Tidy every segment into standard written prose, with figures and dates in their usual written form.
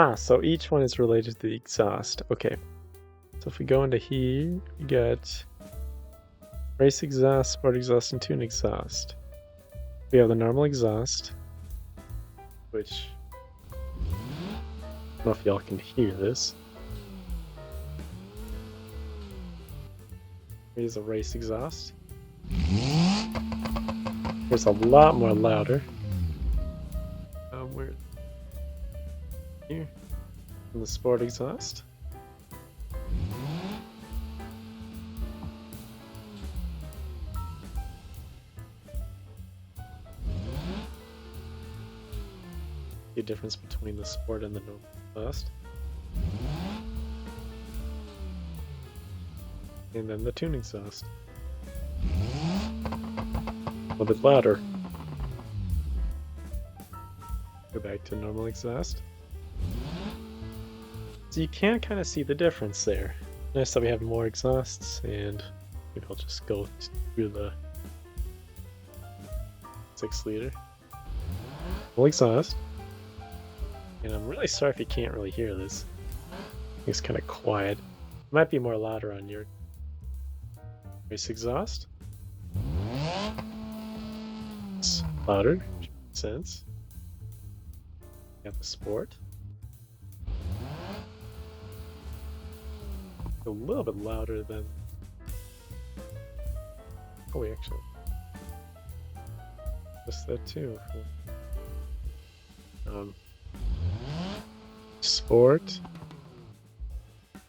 Ah, so each one is related to the exhaust. Okay. So if we go into here, we got race exhaust, sport exhaust, and tune exhaust. We have the normal exhaust, which I don't know if y'all can hear this. Here's a race exhaust. Here's a lot more louder. Where? Here. And the sport exhaust. The difference between the sport and the normal exhaust. And then the tune exhaust. A little bit louder. Go back to normal exhaust. So you can kind of see the difference there. Nice that we have more exhausts, and maybe I'll just go through the 6-liter. Full exhaust. And I'm really sorry if you can't really hear this. It's kind of quiet. It might be more louder on your race exhaust. It's louder, which makes sense. Got the sport. A little bit louder than. Oh, we actually. Just that too. Sport. A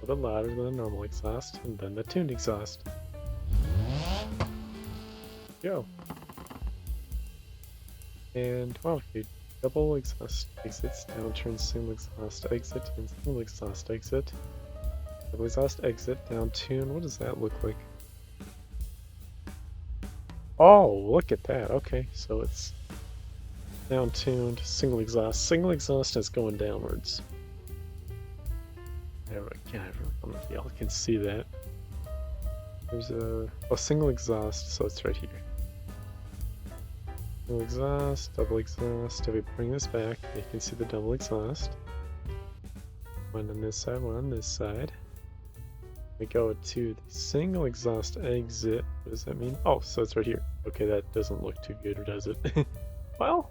little bit louder than the normal exhaust, and then the tuned exhaust. Go. And wow, dude. Double exhaust exits, downturn, single exhaust exit, and single exhaust exit. Double exhaust exit, down tune. What does that look like? Oh, look at that. Okay, so it's down tuned, single exhaust. Single exhaust is going downwards. I don't know if y'all can see that. There's a single exhaust, so it's right here. Single exhaust, double exhaust. If we bring this back, you can see the double exhaust. One on this side, one on this side. We go to the single exhaust exit. What does that mean? Oh, so it's right here. Okay, that doesn't look too good, or does it? Well,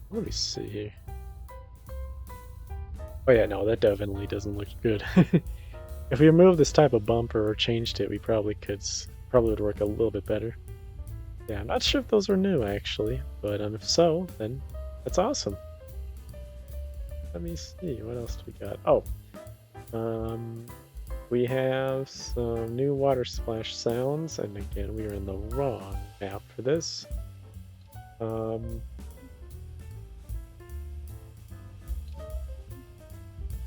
let me see here. Oh yeah, no, that definitely doesn't look good. If we removed this type of bumper or changed it, we probably would work a little bit better. Yeah, I'm not sure if those are new actually, but if so, then that's awesome. Let me see, what else do we got? Oh, we have some new water splash sounds, and again, we are in the wrong map for this. So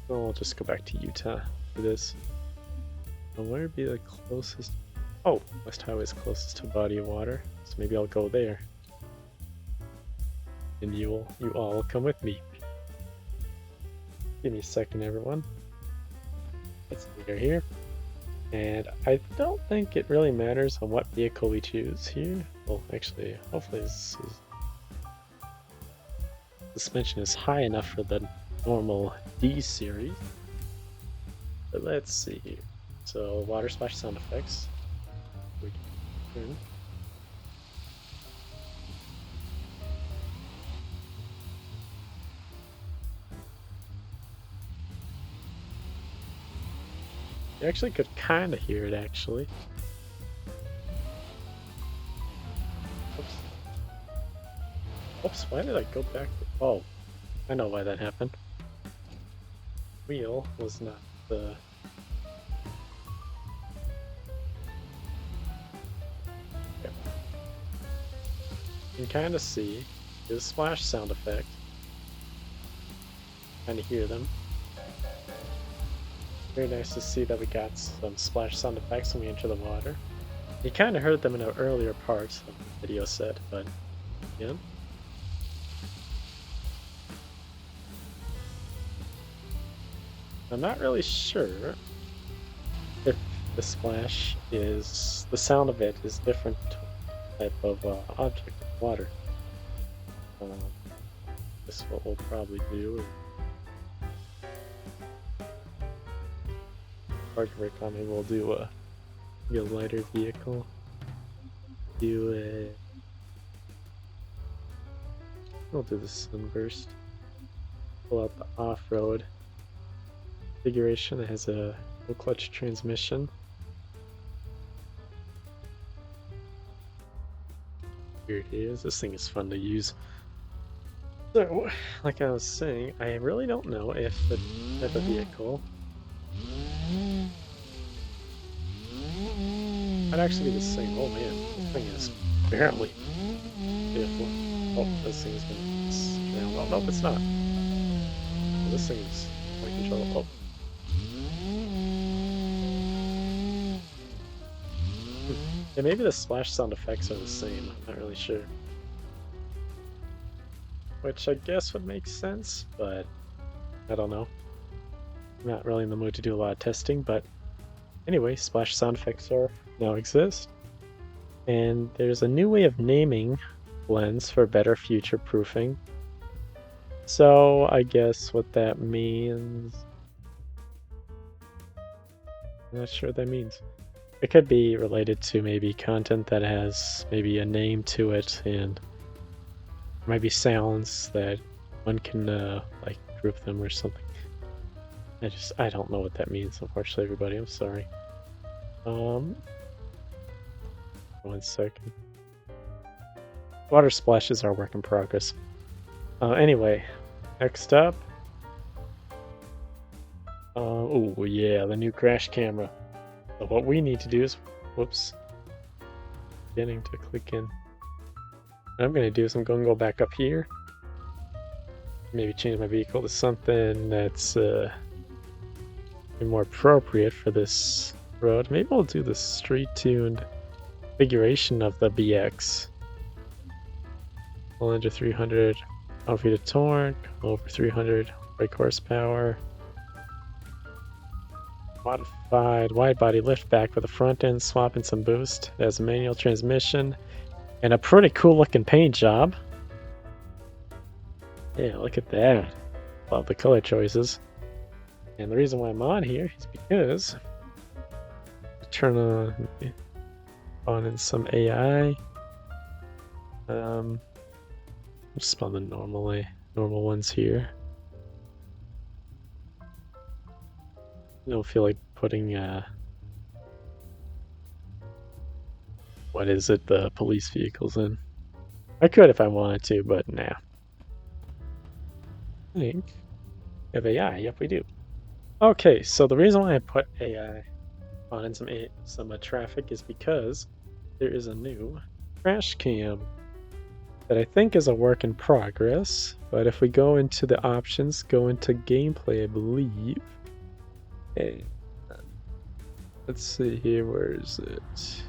I'll just go back to Utah for this. Where would be the closest? Oh, West Highway is closest to a body of water, so maybe I'll go there. And you all will come with me. Give me a second, everyone. Let's see, we're here. And I don't think it really matters on what vehicle we choose here. Well, actually, hopefully this suspension is high enough for the normal D series. But let's see here. So, water splash sound effects. We can turn. You actually could kind of hear it, actually. Oops. Oops, why did I go back? Oh, I know why that happened. Wheel was not the... Okay. You can kind of see the splash sound effect. Kind of hear them. Very nice to see that we got some splash sound effects when we enter the water. You kind of heard them in an earlier part of the video set, but yeah. I'm not really sure if the splash is, the sound of it is different type of object of water. This is what we'll probably do. Maybe we'll do a lighter vehicle. We'll do the Sunburst. Pull out the off-road configuration that has a low clutch transmission. Here it is. This thing is fun to use. So, like I was saying, I really don't know if the type of vehicle might actually be the same. Oh man, this thing is apparently beautiful. Oh, this thing is going to... Well, nope, it's not. Well, this thing is out of control. Oh. Yeah, maybe the splash sound effects are the same. I'm not really sure. Which I guess would make sense, but I don't know. I'm not really in the mood to do a lot of testing, but anyway, splash sound effects now exist. And there's a new way of naming blends for better future proofing. So I guess what that means... I'm not sure what that means. It could be related to maybe content that has maybe a name to it, and maybe sounds that one can like group them or something. I don't know what that means, unfortunately, everybody. I'm sorry. 1 second. Water splashes are a work in progress. Anyway, next up. Oh yeah, the new crash camera. So what we need to do is, whoops, beginning to click in. What I'm going to do is I'm going to go back up here. Maybe change my vehicle to something that's more appropriate for this road. Maybe we'll do the street-tuned configuration of the BX. Under 300 pound-feet of torque, over 300 brake horsepower. Modified wide body liftback with a front end swap and some boost. It has a manual transmission and a pretty cool looking paint job. Yeah, look at that. Love the color choices. And the reason why I'm on here is because I turn on in some AI. Just on the normal ones here. I don't feel like putting what is it, the police vehicles in. I could if I wanted to, but nah. I think we have AI. Yep, we do. Okay, so the reason why I put AI on in some traffic is because there is a new crash cam that I think is a work in progress. But if we go into the options, go into gameplay, I believe. Okay, let's see here, where is it?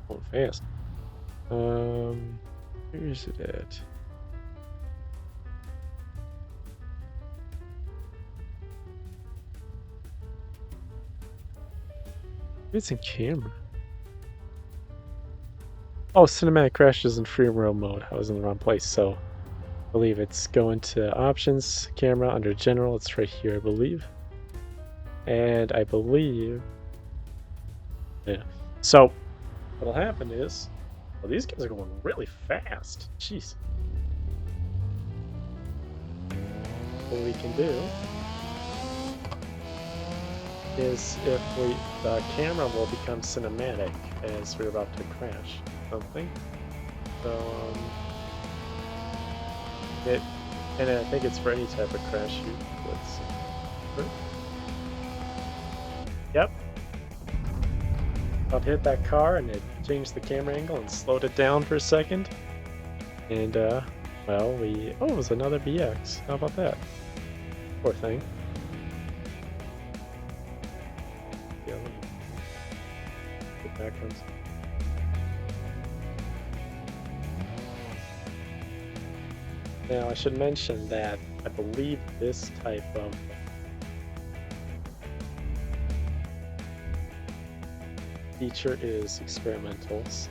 Oh, fast. Where is it at? It's in camera. Oh, cinematic crashes in free roam mode. I was in the wrong place, so I believe it's going to options, camera, under general. It's right here, I believe. And I believe, yeah. So what'll happen is, well, these guys are going really fast. Jeez. What we can do is the camera will become cinematic as we're about to crash something. So and I think it's for any type of crash shoot. Let's see. Yep. I'll hit that car and it changed the camera angle and slowed it down for a second. And well, it was another BX. How about that? Poor thing. Yeah, let me get backgrounds. Now, I should mention that I believe this type of feature is experimentals.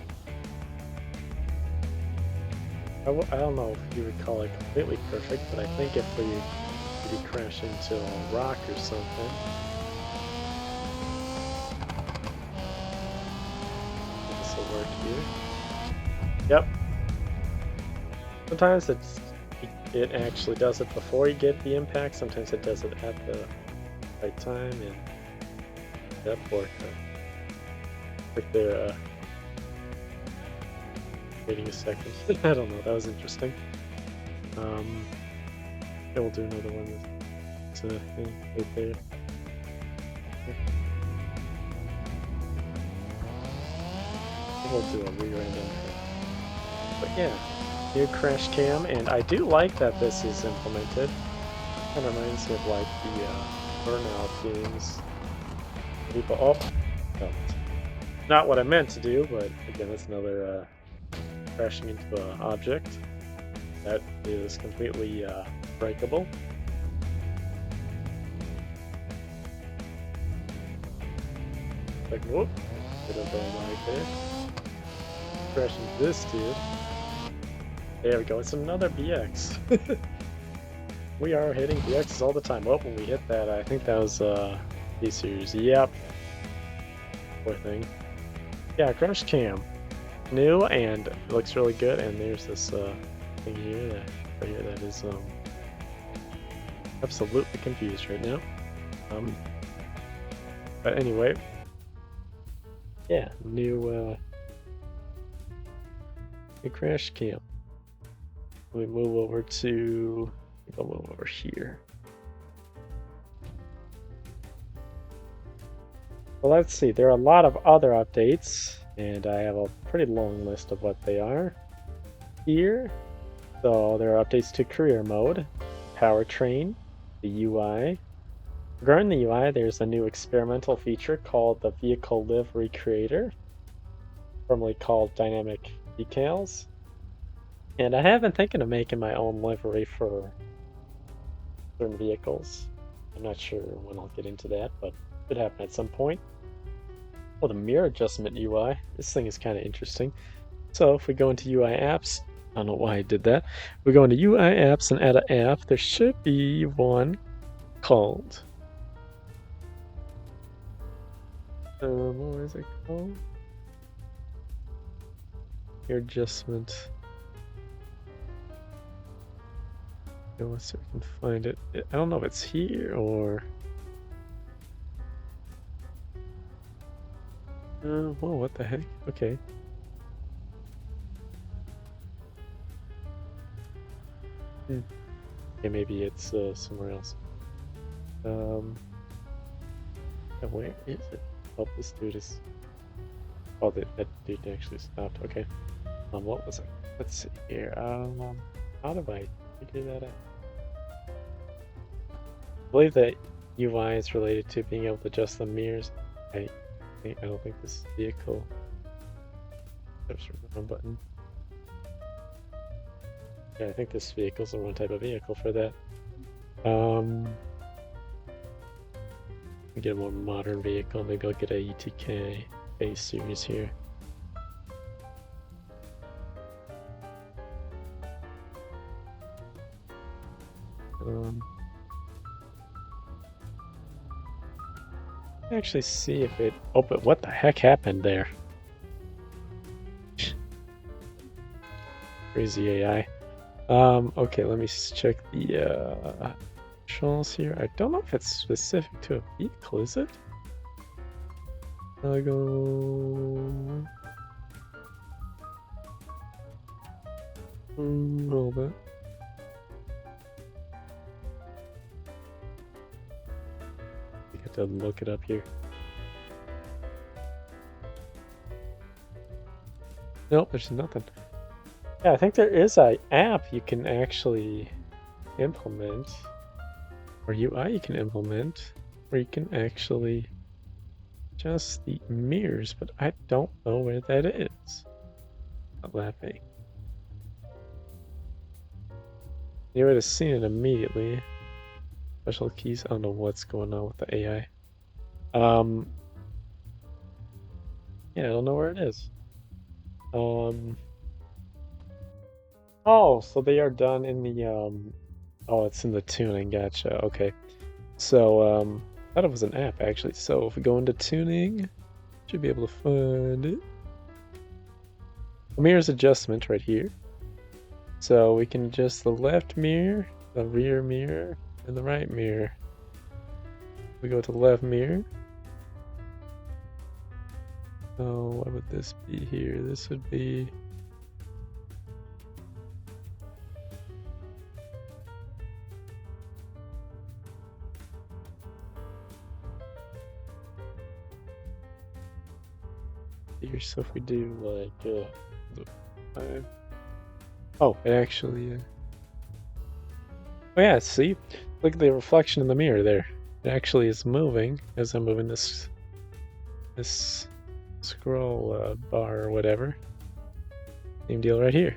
I don't know if you would call it completely perfect, but I think if we maybe crash into a rock or something, this will work here. Yep. Sometimes it actually does it before you get the impact. Sometimes it does it at the right time, and that worked. If they're waiting a second. I don't know. That was interesting. Yeah, we'll do another one. It's a thing right there. We'll do a re-random. But yeah, new crash cam, and I do like that this is implemented. Kind of reminds me of like the Burnout games. People, oh, no, not what I meant to do, but again, that's another crashing into an object that is completely breakable. Like, whoop, bit of a lag there. Crash into this dude. There we go, it's another BX. We are hitting BXs all the time. Oh, when we hit that, I think that was B-Series. Yep. Poor thing. Yeah, crash cam. New, and it looks really good, and there's this thing here that is absolutely confused right now. But anyway, yeah, new crash cam. We move over to, I'll move over here. Well, let's see, there are a lot of other updates, and I have a pretty long list of what they are here. So there are updates to career mode, powertrain, the UI. Regarding the UI, there's a new experimental feature called the Vehicle Livery Creator, formerly called Dynamic Decals. And I have been thinking of making my own livery for certain vehicles. I'm not sure when I'll get into that, but it could happen at some point. Oh, the mirror adjustment UI. This thing is kind of interesting. So if we go into UI apps, I don't know why I did that. We go into UI apps and add an app. There should be one called, what is it called? Mirror adjustment. Let's see if we can find it. I don't know if it's here or... whoa, what the heck? Okay. Okay, maybe it's somewhere else. Where is it? Oh, this dude is... Oh, that dude actually stopped. Okay. What was it? Let's see here. How do I figure that out? I believe that UI is related to being able to adjust the mirrors. I don't think this vehicle. There's the wrong button. Yeah, I think this vehicle's the wrong type of vehicle for that. Get a more modern vehicle. Maybe I'll get a ETK base series here. Actually see if it... Oh, but what the heck happened there? Crazy AI. Okay, let me check the controls here. I don't know if it's specific to a vehicle, is it? I'll go... Hold on. To look it up here. Nope, there's nothing. Yeah, I think there is an app you can actually implement, or UI you can implement, where you can actually adjust the mirrors, but I don't know where that is. Not laughing. You would have seen it immediately. Special keys. I don't know what's going on with the AI. Yeah, I don't know where it is. Oh, Oh, so they are done in the oh, it's in the tuning, gotcha. Okay. So I thought it was an app actually. So if we go into tuning, should be able to find it. Mirror's adjustment right here. So we can adjust the left mirror, the rear mirror, and the right mirror. We go to the left mirror. Oh, what would this be here? This would be here. So if we do like 5. Oh, it actually. Oh yeah, see, look at the reflection in the mirror there. It actually is moving as I'm moving this scroll bar or whatever. Same deal right here.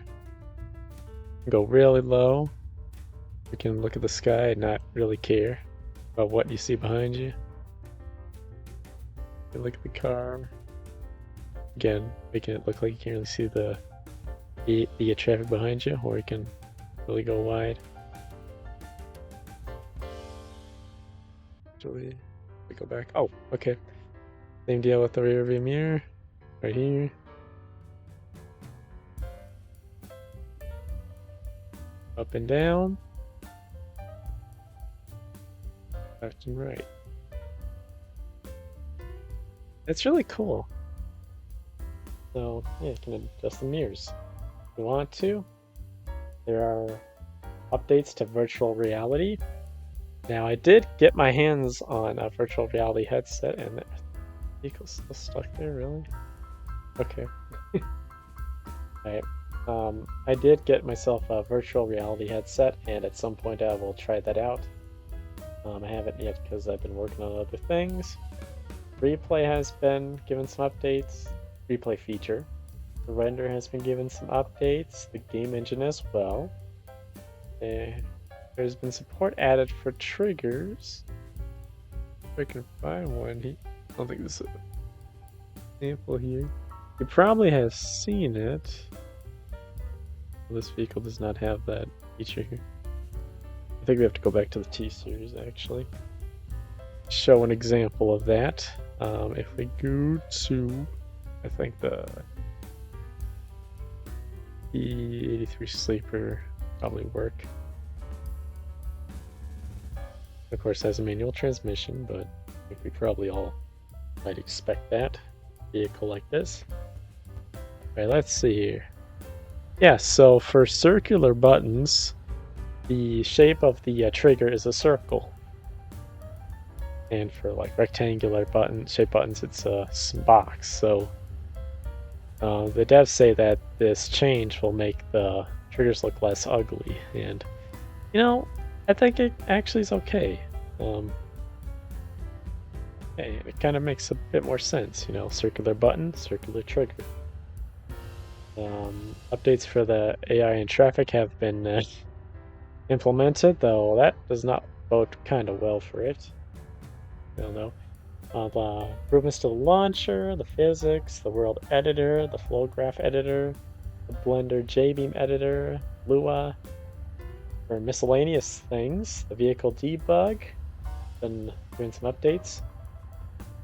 Go really low. You can look at the sky and not really care about what you see behind you. You look at the car. Again, making it look like you can't really see the traffic behind you, or you can really go wide. Actually, we go back. Oh, okay. Same deal with the rear view mirror, right here. Up and down. Left and right. It's really cool. So yeah, you can adjust the mirrors if you want to. There are updates to virtual reality. Now I did get my hands on a virtual reality headset, and the vehicle's still stuck there, really? Okay. Alright. I did get myself a virtual reality headset, and at some point I will try that out. I haven't yet because I've been working on other things. Replay has been given some updates. Replay feature. The render has been given some updates. The game engine as well. There's been support added for triggers. If I can find one, I don't think this is an example here. You probably have seen it. This vehicle does not have that feature here. I think we have to go back to the T-Series actually. Show an example of that. If we go to, I think the E83 Sleeper probably work. Of course, it has a manual transmission, but I think we probably all might expect that vehicle like this. Alright, let's see here. Yeah, so for circular buttons, the shape of the trigger is a circle. And for like rectangular shape buttons, it's a box. So the devs say that this change will make the triggers look less ugly. And, you know, I think it actually is okay. It kind of makes a bit more sense, you know, circular button, circular trigger. Updates for the AI and traffic have been implemented, though that does not bode kind of well for it. I don't know. The improvements to the launcher, the physics, the world editor, the flow graph editor, the Blender JBeam editor, Lua. For miscellaneous things, the vehicle debug, been doing some updates.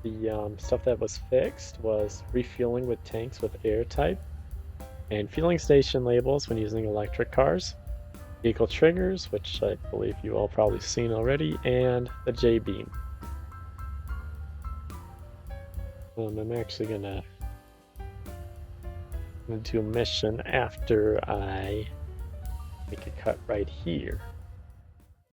The stuff that was fixed was refueling with tanks with air type, and fueling station labels when using electric cars, vehicle triggers, which I believe you all probably seen already, and the JBeam. I'm actually gonna do a mission after I make a cut right here.